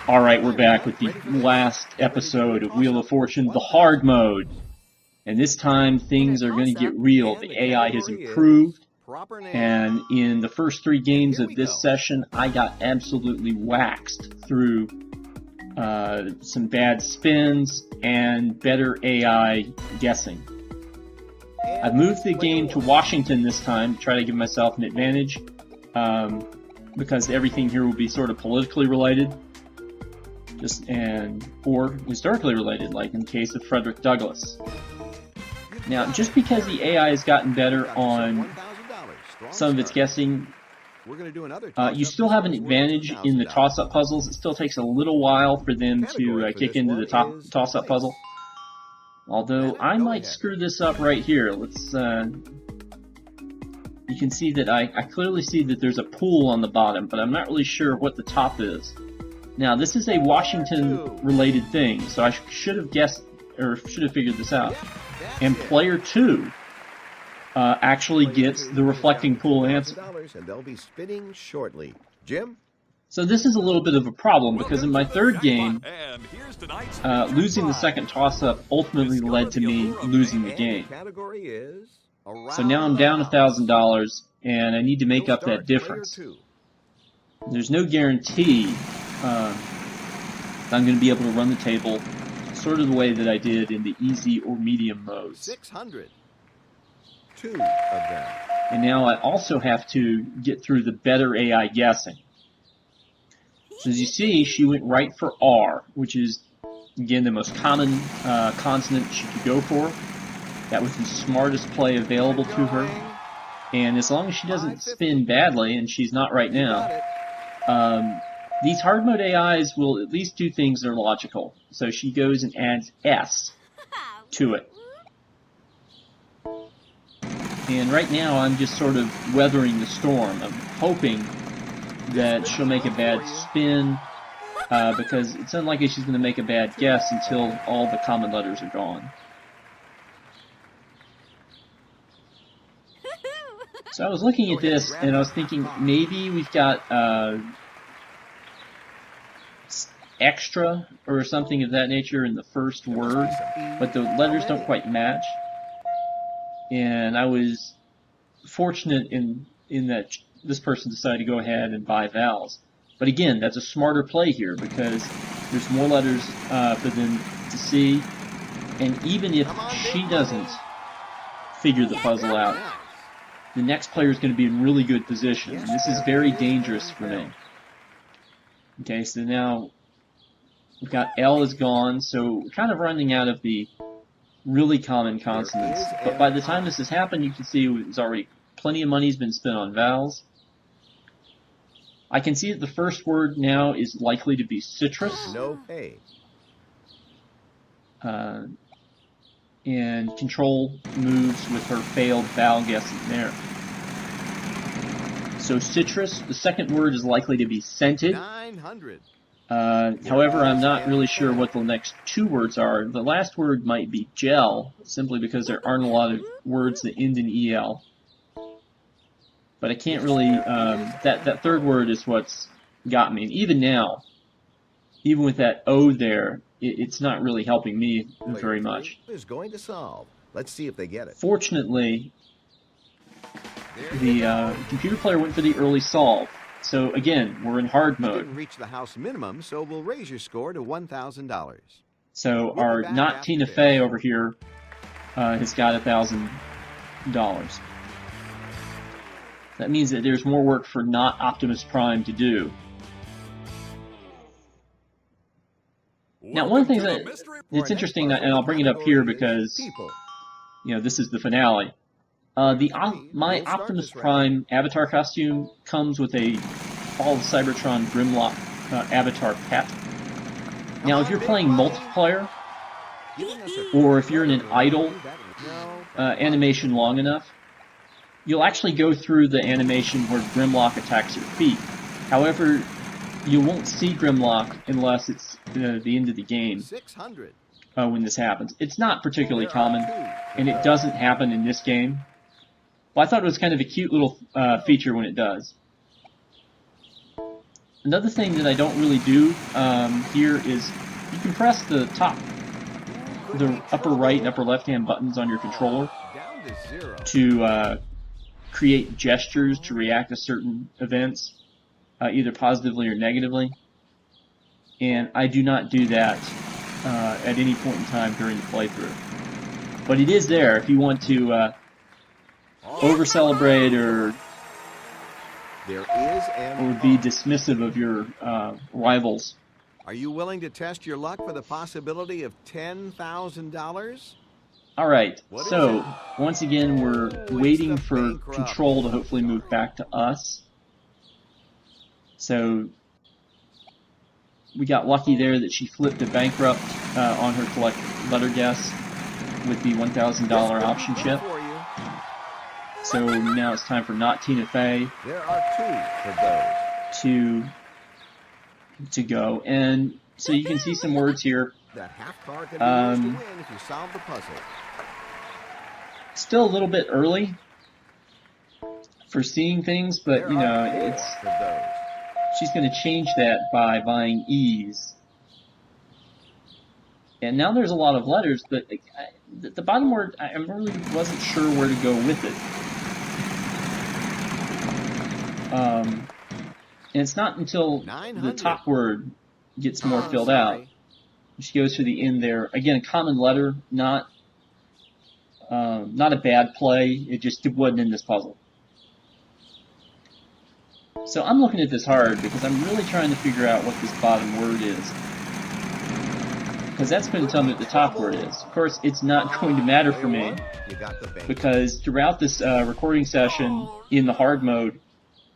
Alright, we're back with the last episode of Wheel of Fortune, the hard mode. And this time things are going to get real. The AI has improved. And in the first 3 games of this session, I got absolutely waxed through some bad spins and better AI guessing. I've moved the game to Washington this time to try to give myself an advantage, because everything here will be sort of politically related. Or historically related, like in the case of Frederick Douglass. Now, just because the AI has gotten better on some of its guessing, you still have an advantage in the toss-up puzzles. It still takes a little while for them to kick into the toss-up puzzle. Although, I might screw this up right here. Let's, you can see that I clearly see that there's a pool on the bottom, but I'm not really sure what the top is. Now, this is a Washington-related thing, so I should have guessed, or should have figured this out. And player 2 actually gets the reflecting pool answer. And they'll be spinning shortly. Jim? So this is a little bit of a problem, because in my third game, losing the second toss-up ultimately led to me losing the game. So now I'm down $1,000, and I need to make up that difference. There's no guarantee that I'm going to be able to run the table sort of the way that I did in the easy or medium modes. 600. 2 of them. And now I also have to get through the better AI guessing. So as you see, she went right for R, which is, again, the most common consonant she could go for. That was the smartest play available to her. And as long as she doesn't spin badly, and she's not right now, these hard mode AIs will at least do things that are logical. So she goes and adds S to it. And right now I'm just sort of weathering the storm. I'm hoping that she'll make a bad spin, because it's unlikely she's going to make a bad guess until all the common letters are gone. So I was looking at this and I was thinking maybe we've got extra or something of that nature in the first word, but the letters don't quite match. And I was fortunate in that this person decided to go ahead and buy vowels. But again, that's a smarter play here because there's more letters for them to see. And even if she doesn't figure the puzzle out, the next player is going to be in really good position. And this is very dangerous for me. Okay, so now we've got L is gone, so we're kind of running out of the really common consonants. But by the time this has happened, you can see there's already plenty of money's been spent on vowels. I can see that the first word now is likely to be citrus. No pay. And Control moves with her failed vowel guessing there. So citrus, the second word is likely to be scented. 900. However, I'm not really sure what the next 2 words are. The last word might be gel, simply because there aren't a lot of words that end in EL. But I can't really, that third word is what's got me. And even now, even with that O there, it's not really helping me very much. Is going to solve. Let's see if they get it. Fortunately, the computer player went for the early solve. So again, we're in hard mode. Didn't reach the house minimum, so we'll raise your score to $1,000. So our Not Tina Fey over here has got $1,000. That means that there's more work for Not Optimus Prime to do. Now, one of the things that's interesting, and I'll bring it up here because, you know, this is the finale. My Optimus Prime avatar costume comes with a Fall of Cybertron Grimlock avatar pet. Now, if you're playing multiplayer, or if you're in an idle animation long enough, you'll actually go through the animation where Grimlock attacks your feet. However, you won't see Grimlock unless it's the end of the game when this happens. It's not particularly common, and it doesn't happen in this game. Well, I thought it was kind of a cute little feature when it does. Another thing that I don't really do here is you can press the upper right and upper left hand buttons on your controller Down to 0. to create gestures to react to certain events, either positively or negatively. And I do not do that at any point in time during the playthrough. But it is there if you want to over-celebrate or There is an be dismissive of your rivals. Are you willing to test your luck for the possibility of $10,000? Alright, What so is once again we're it's waiting the for bankrupt. control to hopefully move back to us. So we got lucky there that she flipped a bankrupt on her collect letter guess with the $1,000 option chip. For you. So now it's time for Not Tina Fey There are 2 for those. to go. And so you can see some words here. That half car can be yours to win if you solve the puzzle. Still a little bit early for seeing things, but There you know, are 4 it's for those. she's going to change that by buying ease. And now there's a lot of letters, but the bottom word, I really wasn't sure where to go with it. And it's not until the 900. top word gets more Oh, filled sorry. out. She goes to the end there. Again, a common letter, not a bad play. It just wasn't in this puzzle. So I'm looking at this hard because I'm really trying to figure out what this bottom word is. Because that's going to tell me what the top word is. Of course, it's not going to matter for me You got the bank. because throughout this recording session in the hard mode,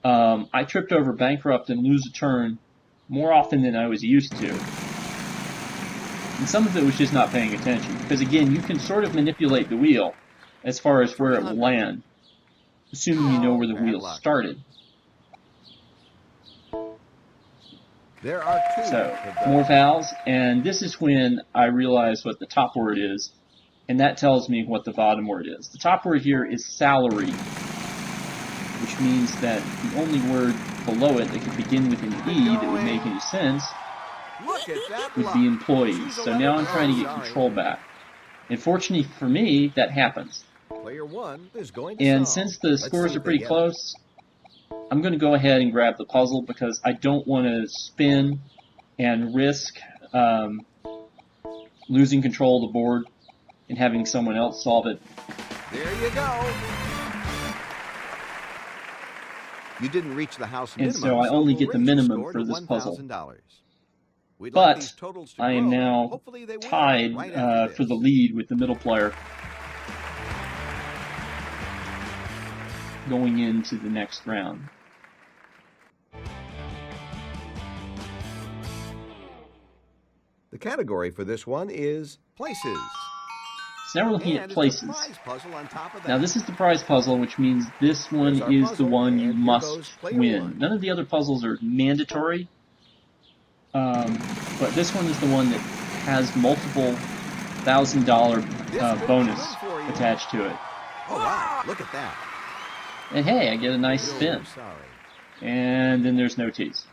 I tripped over bankrupt and lose a turn more often than I was used to. And some of it was just not paying attention. Because again, you can sort of manipulate the wheel as far as where it will land, assuming you know where the Bad wheel luck. started. There are 2 So, for those. more vowels, and this is when I realize what the top word is, and that tells me what the bottom word is. The top word here is salary, which means that the only word below it that could begin with an E that would make any sense Look at that would luck. be employees. She's So now I'm 11. trying to get Sorry. control back. And fortunately for me, that happens. Player 1 is going to And solve. since the Let's scores see are if they pretty get it. close, I'm going to go ahead and grab the puzzle because I don't want to spin and risk losing control of the board and having someone else solve it. There you go. You didn't reach the house And minimum, so I only we'll get the raise your minimum score for to this puzzle. $1,000. We'd But like these totals to I am grow. now Hopefully they will tied right after for the this. lead with the middle player going into the next round. The category for this one is places. So now we're looking And at it's a places. prize puzzle on top of that. Now this is the prize puzzle, which means this one There's our is the puzzle, one and you here must goes player win. one. None of the other puzzles are mandatory, but this one is the one that has multiple $1,000 This could be bonus good for you. attached to it. Oh, wow. Look at that. And hey, I get a nice Oh, spin. sorry. And then there's no T's.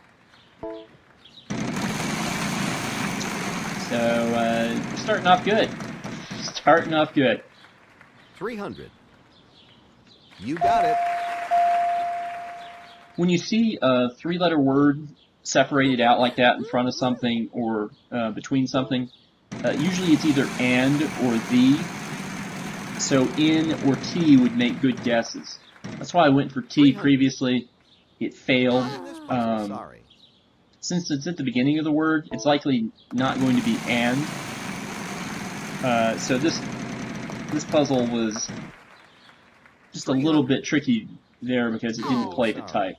So, starting off good. Starting off good. 300. You got it. When you see a three-letter word separated out like that in front of something or between something, usually it's either and or the. So in or T would make good guesses. That's why I went for T previously. It failed. Not in this puzzle, sorry. Since it's at the beginning of the word, it's likely not going to be and. So this puzzle was just a little bit tricky there because it didn't play the type.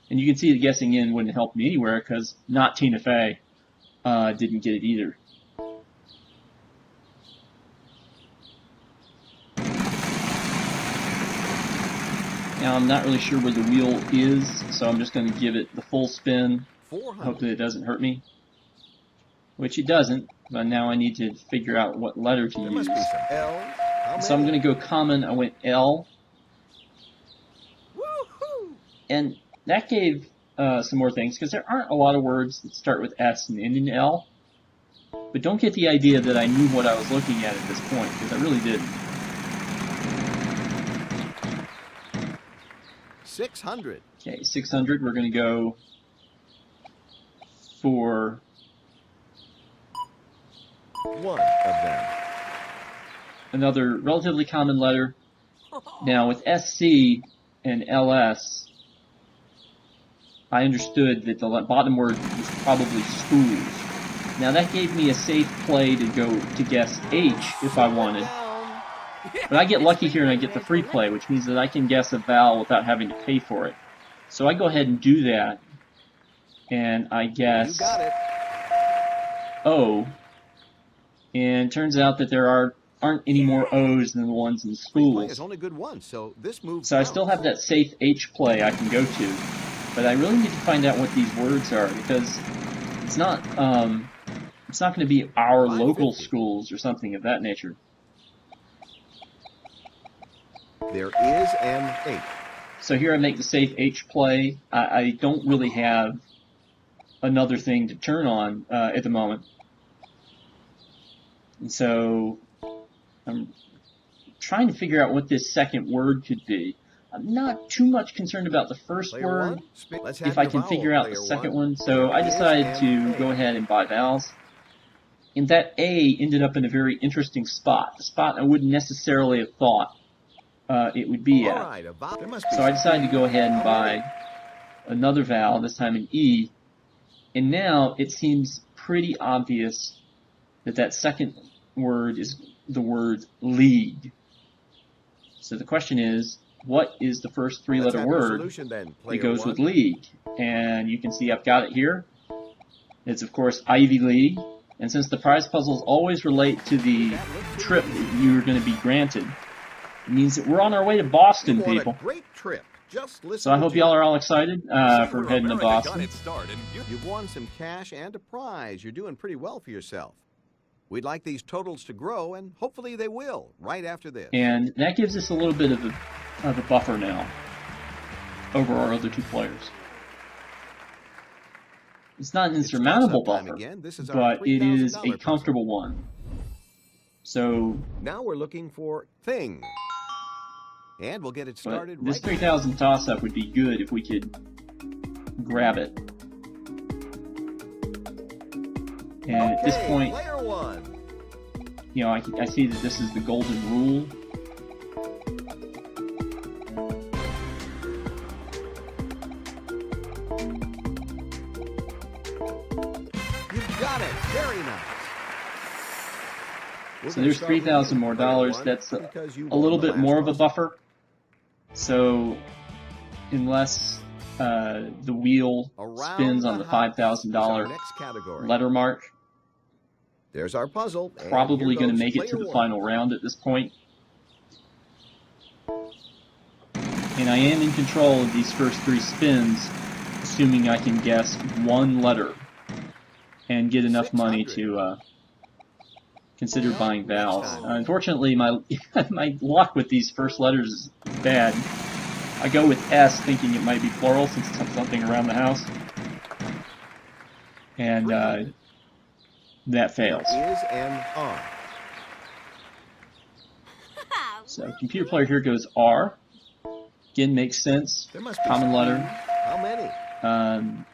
And you can see the guessing in wouldn't help me anywhere because Not Tina Fey didn't get it either. Now I'm not really sure where the wheel is, so I'm just going to give it the full spin. 400. Hope that it doesn't hurt me. Which it doesn't, but now I need to figure out what letter to There use. must be some L. How So I'm many? going to go common. I went L. Woohoo! And that gave some more things, because there aren't a lot of words that start with S and end in L. But don't get the idea that I knew what I was looking at this point, because I really didn't. 600. Okay, 600. We're going to go for one of them. Another relatively common letter. Now, with SC and LS, I understood that the bottom word was probably schools. Now, that gave me a safe play to go to guess H if I wanted. But I get lucky here and I get the free play, which means that I can guess a vowel without having to pay for it. So I go ahead and do that. And I guess You got it. O. And it turns out that there aren't any more O's than the ones in schools. It's only good once, so this move. So I still have that safe H play I can go to. But I really need to find out what these words are, because it's not going to be our local schools or something of that nature. There is an 8. So here I make the safe H play. I don't really have another thing to turn on at the moment. And so I'm trying to figure out what this second word could be. I'm not too much concerned about the first word if I can figure out the second one. So I decided to go ahead and buy vowels. And that A ended up in a very interesting spot. A spot I wouldn't necessarily have thought it would be at. So I decided to go ahead and buy another vowel, this time an E. And now it seems pretty obvious that that second word is the word league. So the question is, what is the first three-letter word that goes with league? And you can see I've got it here. It's, of course, Ivy League. And since the prize puzzles always relate to the trip that you're going to be granted, it means that we're on our way to Boston, people. Great trip. Just listen. So I hope y'all are all excited for heading to Boston. You've won some cash and a prize. You're doing pretty well for yourself. We'd like these totals to grow, and hopefully they will, right after this. And that gives us a little bit of a buffer now over our other two players. It's not an insurmountable buffer, but it is a comfortable one. So now we're looking for thing. And we'll get it started. This 3,000 toss-up would be good if we could grab it. And at this point, you know, I see that this is the golden rule. You got it. Very nice. So there's $3,000 more. That's a little bit more of a buffer. So unless the wheel spins on the $5,000 letter mark, there's our puzzle. Probably going to make it to the final round at this point. And I am in control of these first three spins, assuming I can guess one letter and get enough money to consider buying vowels. Unfortunately, my my luck with these first letters is bad. I go with S, thinking it might be plural since it's something around the house, and that fails. So computer player here goes R. Again, makes sense. Common letter. How many?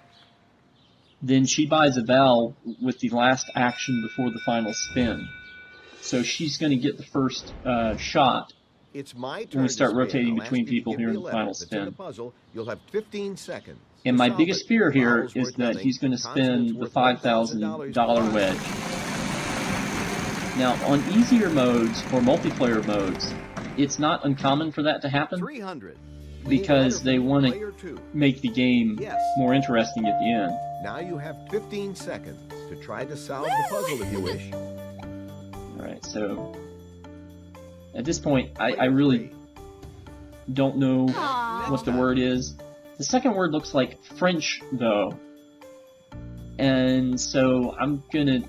Then she buys a vowel with the last action before the final spin. So she's going to get the first shot It's my turn when we start to rotating spin. between people here in the final It's in spin. the puzzle. You'll have 15 seconds. And my biggest fear here is that he's going to spin the $5,000 wedge. Now, on easier modes or multiplayer modes, it's not uncommon for that to happen 300. because they want to make the game more interesting at the end. Now you have 15 seconds to try to solve the puzzle if you wish. Alright, so at this point, I really don't know what the word is. The second word looks like French, though. And so I'm going to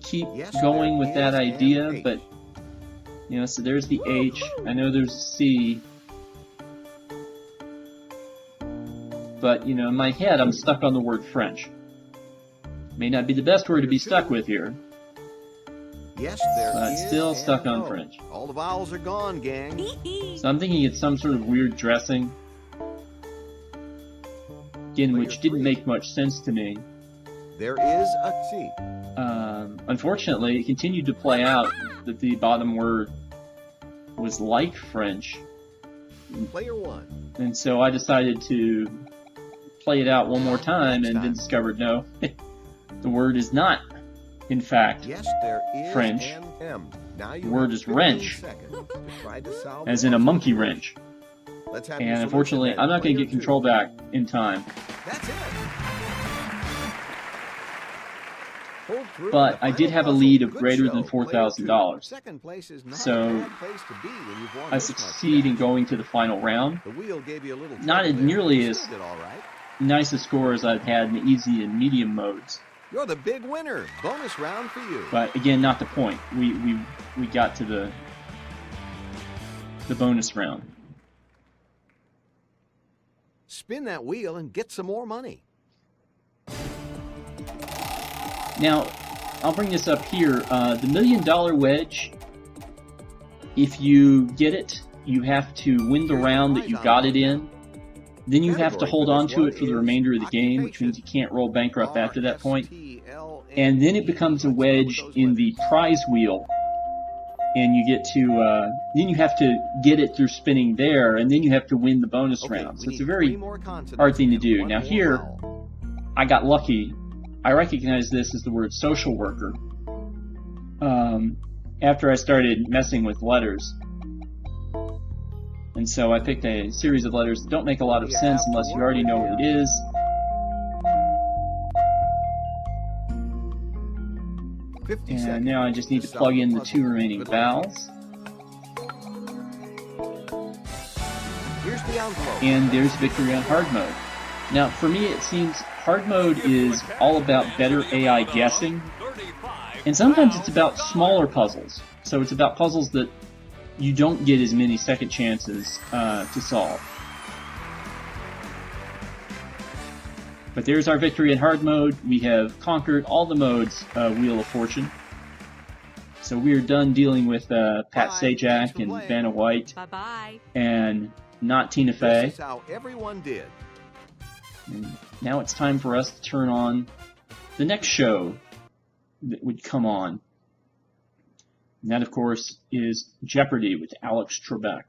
keep going with that idea, but, you know, so there's the H. I know there's a C. but, you know, in my head, I'm stuck on the word French. May not be the best word to be stuck with here, Yes, there but is still and stuck on no. French. All the vowels are gone, gang. So I'm thinking it's some sort of weird dressing, again, which didn't make much sense to me. There is a C. Unfortunately, it continued to play out that the bottom word was like French, Player 1. and so I decided to play it out one more time and then discovered no, the word is not, in fact, Yes, there is French. and M. Now The you word have is 15 wrench, seconds to try to solve as the in a puzzle. monkey wrench. Let's have your And solution unfortunately, then. I'm not going to Player get control 2. back in time. That's it. Pulled through But the I did final have a puzzle. lead of Good greater show, than Player 2. $4,000. Second place is not So, a bad place to be when you've won I this much succeed in cash. going to the final round. The wheel gave you a little Not trouble as there. nearly You as still did all right. nice a score as I've had in the easy and medium modes. You're the big winner. Bonus round for you. But again, not the point. We got to the bonus round. Spin that wheel and get some more money. Now, I'll bring this up here. The $1 Million Wedge, if you get it, you have to win the round that you got it in. Then you have to hold on to it for the remainder of the game, which means you can't roll bankrupt after that point. And then it becomes a wedge in the prize wheel. And you get to, then you have to get it through spinning there, and then you have to win the bonus round. So it's a very hard thing to do. Now here, I got lucky. I recognize this as the word social worker. After I started messing with letters. And so I picked a series of letters that don't make a lot of sense unless you already know what it is. And now I just need to plug in the 2 remaining vowels. And there's victory on hard mode. Now, for me, it seems hard mode is all about better AI guessing. And sometimes it's about smaller puzzles. So it's about puzzles that you don't get as many second chances to solve. But there's our victory in hard mode. We have conquered all the modes Wheel of Fortune. So we are done dealing with Pat Sajak and Vanna White. Bye-bye. And Not Tina Fey. This is how everyone did. And now it's time for us to turn on the next show that would come on. And that, of course, is Jeopardy with Alex Trebek.